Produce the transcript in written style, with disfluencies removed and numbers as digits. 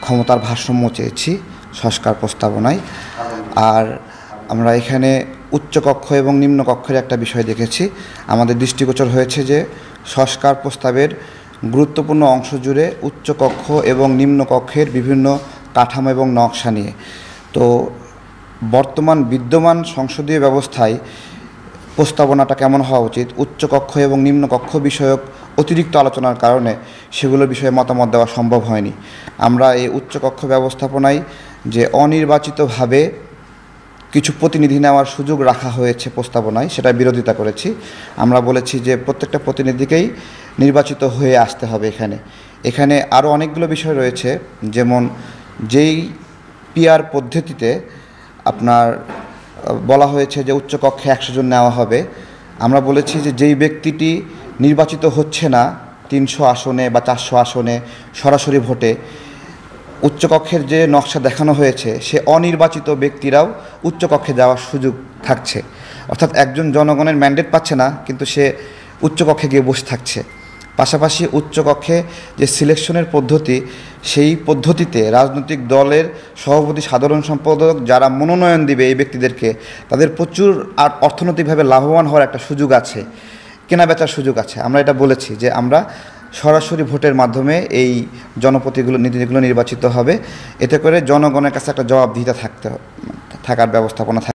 ক্ষমতার ভারসাম্য চেয়েছি সংস্কার প্রস্তাবনায়। আর আমরা এখানে উচ্চকক্ষ এবং নিম্নকক্ষের একটা বিষয় দেখেছি। আমাদের দৃষ্টিগোচর হয়েছে যে সংস্কার প্রস্তাবের গুরুত্বপূর্ণ অংশ জুড়ে উচ্চকক্ষ এবং নিম্নকক্ষের বিভিন্ন কাঠামো এবং নকশা নিয়ে। তো বর্তমান বিদ্যমান সংসদীয় ব্যবস্থায় প্রস্তাবনাটা কেমন হওয়া উচিত, উচ্চকক্ষ এবং নিম্নকক্ষ বিষয়ক অতিরিক্ত আলোচনার কারণে সেগুলোর বিষয়ে মতামত দেওয়া সম্ভব হয়নি। আমরা এই উচ্চকক্ষ ব্যবস্থাপনায় যে অনির্বাচিতভাবে কিছু প্রতিনিধি নেওয়ার সুযোগ রাখা হয়েছে প্রস্তাবনায়, সেটা বিরোধিতা করেছি। আমরা বলেছি যে প্রত্যেকটা প্রতিনিধিকেই নির্বাচিত হয়ে আসতে হবে। এখানে আরও অনেকগুলো বিষয় রয়েছে, যেমন যেই পিআর পদ্ধতিতে আপনার বলা হয়েছে যে উচ্চকক্ষে 100 জন নেওয়া হবে। আমরা বলেছি যে যেই ব্যক্তিটি নির্বাচিত হচ্ছে না 300 আসনে বা 400 আসনে সরাসরি ভোটে, উচ্চকক্ষের যে নকশা দেখানো হয়েছে সে অনির্বাচিত ব্যক্তিরাও উচ্চকক্ষে যাওয়ার সুযোগ থাকছে। অর্থাৎ একজন জনগণের ম্যান্ডেট পাচ্ছে না, কিন্তু সে উচ্চকক্ষে গিয়ে বসে থাকছে। পাশাপাশি উচ্চকক্ষে যে সিলেকশনের পদ্ধতি, সেই পদ্ধতিতে রাজনৈতিক দলের সভাপতি, সাধারণ সম্পাদক যারা মনোনয়ন দিবে এই ব্যক্তিদেরকে, তাদের প্রচুর অর্থনৈতিকভাবে লাভবান হওয়ার একটা সুযোগ আছে, কেনাবেচার সুযোগ আছে। আমরা এটা বলেছি যে আমরা সরাসরি ভোটের মাধ্যমে এই জনপ্রতিনিধিগুলো নির্বাচিত হবে। এতে করে জনগণের কাছে একটা জবাবদিহিতা থাকার ব্যবস্থাপনা থাকবে।